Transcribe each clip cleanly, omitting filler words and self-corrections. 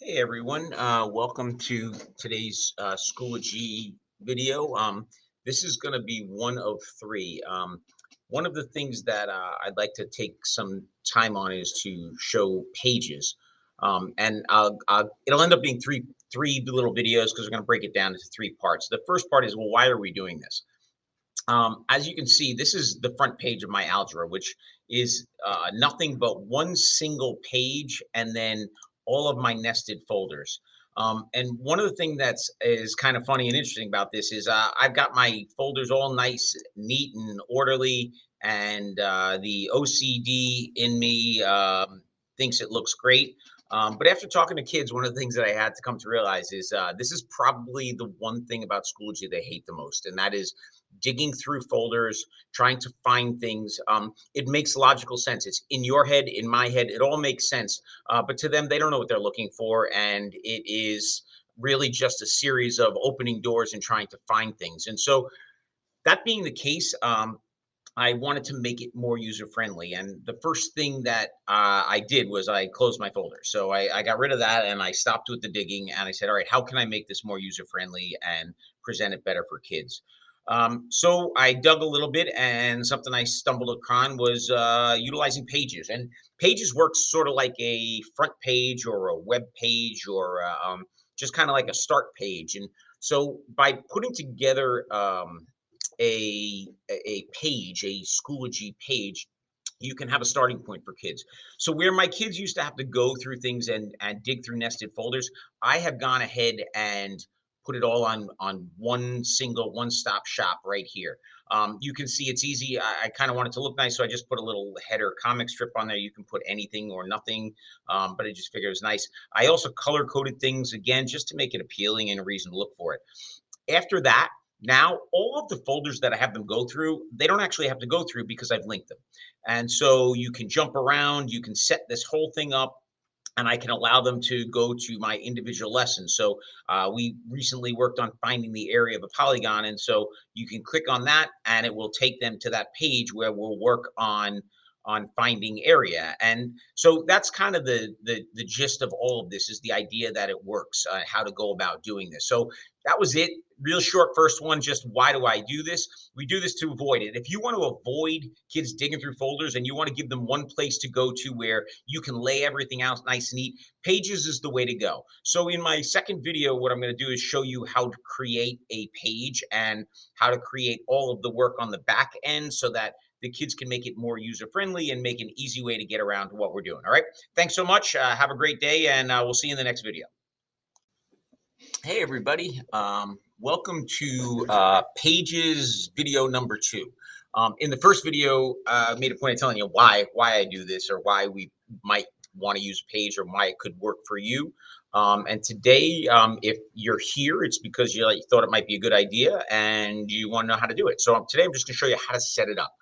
Hey everyone, welcome to today's Schoology video. This is going to be one of three. One of the things that I'd like to take some time on is to show pages, and it'll end up being three little videos because we're going to break it down into three parts. The first part is, well, why are we doing this? As you can see, this is the front page of my algebra, which is nothing but one single page and then all of my nested folders. And one of the things that's is kind of funny and interesting about this is I've got my folders all nice, neat, and orderly, and the OCD in me thinks it looks great. But after talking to kids, one of the things that I had to come to realize is this is probably the one thing about Schoology they hate the most, and that is digging through folders, trying to find things. It makes logical sense. It's in your head, in my head, it all makes sense. But to them, they don't know what they're looking for. And it is really just a series of opening doors and trying to find things. And so, that being the case, I wanted to make it more user friendly. And the first thing that I did was I closed my folder. So I got rid of that and I stopped with the digging and I said, all right, how can I make this more user friendly and present it better for kids? So I dug a little bit, and something I stumbled upon was utilizing pages. And pages works sort of like a front page or a web page or just kind of like a start page. And so by putting together a page, a Schoology page, you can have a starting point for kids. So where my kids used to have to go through things and dig through nested folders, I have gone ahead and put it all on one single one-stop shop right here. You can see it's easy. I kind of want it to look nice, so I just put a little header comic strip on there. You can put anything or nothing, but I just figured it was nice. I also color coded things again just to make it appealing and a reason to look for it. After that, now all of the folders that I have them go through, they don't actually have to go through because I've linked them. And so you can jump around, you can set this whole thing up, and I can allow them to go to my individual lessons. So we recently worked on finding the area of a polygon, and so you can click on that, and it will take them to that page where we'll work on finding area. And so that's kind of the gist of all of this is the idea that it works, how to go about doing this. So that was it. Real short first one, just why do I do this? We do this to avoid it. If you want to avoid kids digging through folders and you want to give them one place to go to where you can lay everything out nice and neat, pages is the way to go. So in my second video, what I'm going to do is show you how to create a page and how to create all of the work on the back end so that the kids can make it more user friendly and make an easy way to get around to what we're doing. All right. Thanks so much. Have a great day, and we'll see you in the next video. Hey everybody, welcome to Pages video number 2. In the first video, I made a point of telling you why I do this or why we might want to use a page or why it could work for you. And today, if you're here, it's because you thought it might be a good idea and you want to know how to do it. So today I'm just going to show you how to set it up.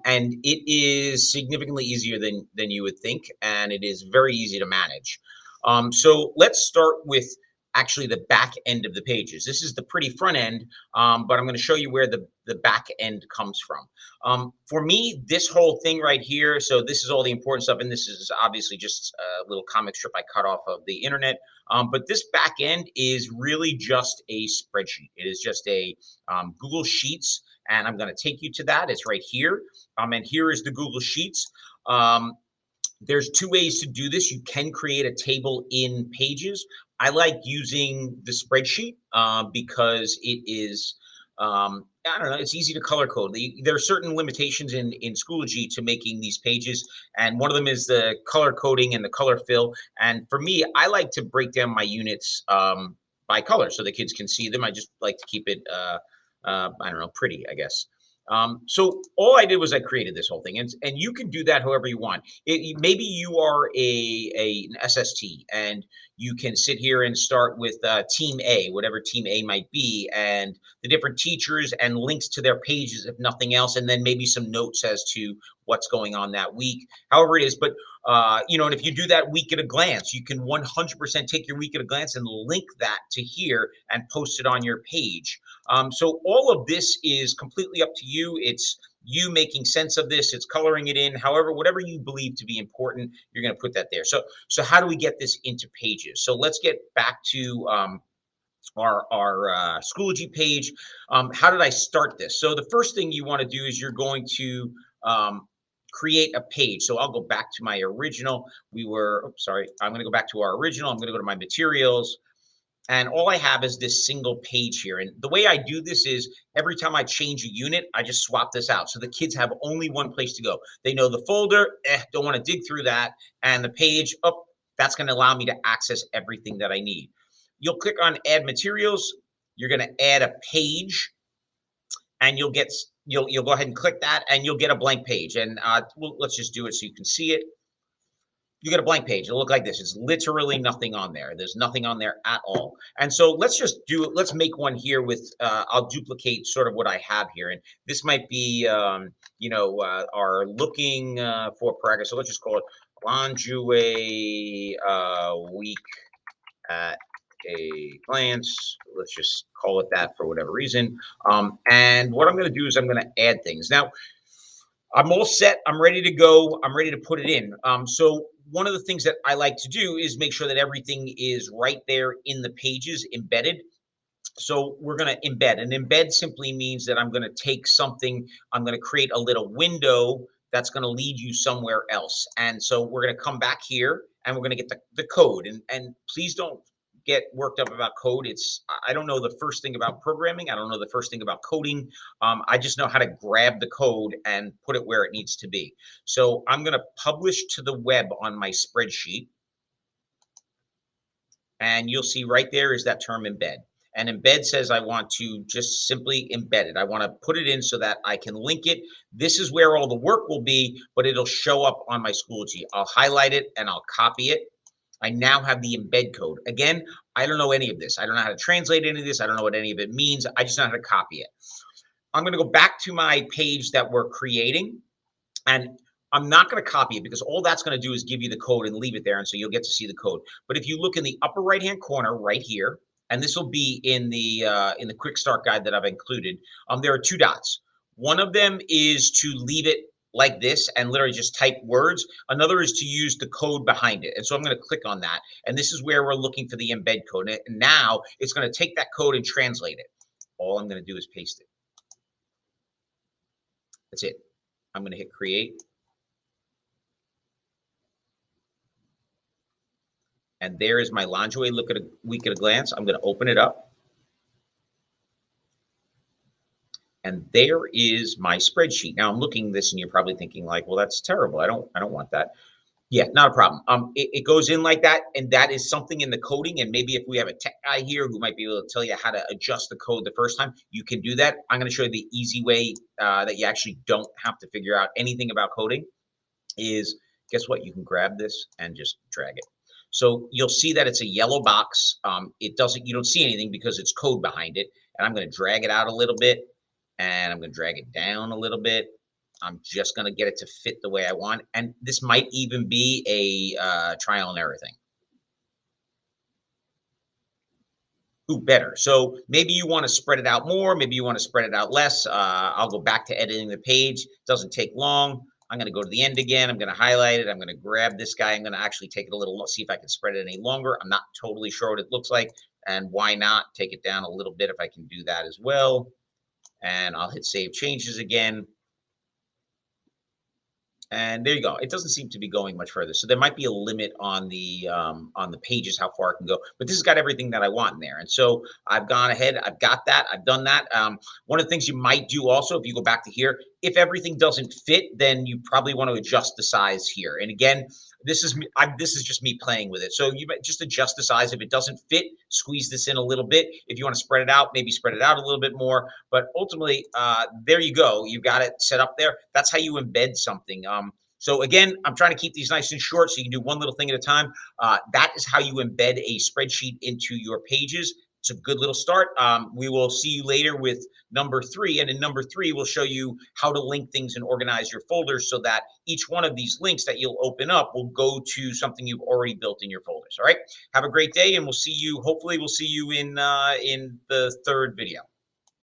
And it is significantly easier than you would think, and it is very easy to manage. So let's start with actually the back end of the pages. This is the pretty front end, but I'm going to show you where the back end comes from. For me, this whole thing right here, so this is all the important stuff, and this is obviously just a little comic strip I cut off of the internet. But this back end is really just a spreadsheet. It is just a Google Sheets, and I'm going to take you to that. It's right here, and here is the Google Sheets. There's two ways to do this. You can create a table in Pages. I like using the spreadsheet because it is, I don't know, it's easy to color code. There are certain limitations in Schoology to making these pages, and one of them is the color coding and the color fill. And for me, I like to break down my units by color so the kids can see them. I just like to keep it, I don't know, pretty, I guess. So all I did was I created this whole thing, and you can do that however you want. Maybe you are an SST, and you can sit here and start with Team A, whatever Team A might be, and the different teachers and links to their pages, if nothing else, and then maybe some notes as to what's going on that week, however it is. But and if you do that week at a glance, you can 100% take your week at a glance and link that to here and post it on your page. So all of this is completely up to you. It's you making sense of this. It's coloring it in. However, whatever you believe to be important, you're going to put that there. So how do we get this into pages? So let's get back to our Schoology page. How did I start this? So the first thing you want to do is you're going to create a page. So I'll go back to my original. Sorry, I'm going to go back to our original. I'm going to go to my materials. And all I have is this single page here. And the way I do this is every time I change a unit, I just swap this out. So the kids have only one place to go. They know the folder, don't want to dig through that. And the page, that's going to allow me to access everything that I need. You'll click on add materials. You're going to add a page and you'll go ahead and click that and you'll get a blank page. And let's just do it so you can see it. You get a blank page. It'll look like this. It's literally nothing on there. There's nothing on there at all. And so let's make one here with, I'll duplicate sort of what I have here. And this might be, our looking for progress. So let's just call it Lingerie week at a glance. Let's just call it that for whatever reason. And what I'm going to do is I'm going to add things. Now, I'm all set. I'm ready to go. I'm ready to put it in. So one of the things that I like to do is make sure that everything is right there in the pages embedded. So we're going to embed. And embed simply means that I'm going to take something, I'm going to create a little window that's going to lead you somewhere else. And so we're going to come back here and we're going to get the code. And please don't get worked up about code. I don't know the first thing about programming. I don't know the first thing about coding. I just know how to grab the code and put it where it needs to be. So I'm going to publish to the web on my spreadsheet. And you'll see right there is that term embed. And embed says I want to just simply embed it. I want to put it in so that I can link it. This is where all the work will be, but it'll show up on my Schoology. I'll highlight it and I'll copy it. I now have the embed code. Again, I don't know any of this. I don't know how to translate any of this. I don't know what any of it means. I just know how to copy it. I'm going to go back to my page that we're creating, and I'm not going to copy it because all that's going to do is give you the code and leave it there, and so you'll get to see the code. But if you look in the upper right-hand corner right here, and this will be in the quick start guide that I've included, there are two dots. One of them is to leave it like this and literally just type words. Another is to use the code behind it. And so I'm going to click on that. And this is where we're looking for the embed code. And now it's going to take that code and translate it. All I'm going to do is paste it. That's it. I'm going to hit create. And there is my lingerie look at a week at a glance. I'm going to open it up. And there is my spreadsheet. Now I'm looking at this and you're probably thinking like, well, that's terrible. I don't want that. Yeah, not a problem. It goes in like that, and that is something in the coding. And maybe if we have a tech guy here who might be able to tell you how to adjust the code the first time, you can do that. I'm going to show you the easy way that you actually don't have to figure out anything about coding. Is guess what? You can grab this and just drag it. So you'll see that it's a yellow box. You don't see anything because it's code behind it. And I'm going to drag it out a little bit, and I'm going to drag it down a little bit. I'm just going to get it to fit the way I want. And this might even be a trial and error thing. Ooh, better. So maybe you want to spread it out more. Maybe you want to spread it out less. I'll go back to editing the page. It doesn't take long. I'm going to go to the end again. I'm going to highlight it. I'm going to grab this guy. I'm going to actually take it a little, see if I can spread it any longer. I'm not totally sure what it looks like. And why not take it down a little bit if I can do that as well. And I'll hit save changes again. And there you go. It doesn't seem to be going much further. So there might be a limit on the pages, how far it can go. But this has got everything that I want in there. And so I've gone ahead. I've got that. I've done that. One of the things you might do also, if you go back to here, if everything doesn't fit, then you probably want to adjust the size here. And again, this is just me playing with it. So you might just adjust the size. If it doesn't fit, squeeze this in a little bit. If you want to spread it out, maybe spread it out a little bit more. But ultimately, there you go. You got it set up there. That's how you embed something. So again, I'm trying to keep these nice and short so you can do one little thing at a time. That is how you embed a spreadsheet into your pages. It's a good little start. We will see you later with number 3. And in number 3, we'll show you how to link things and organize your folders so that each one of these links that you'll open up will go to something you've already built in your folders. All right. Have a great day, and we'll see you. Hopefully, we'll see you in the 3rd video.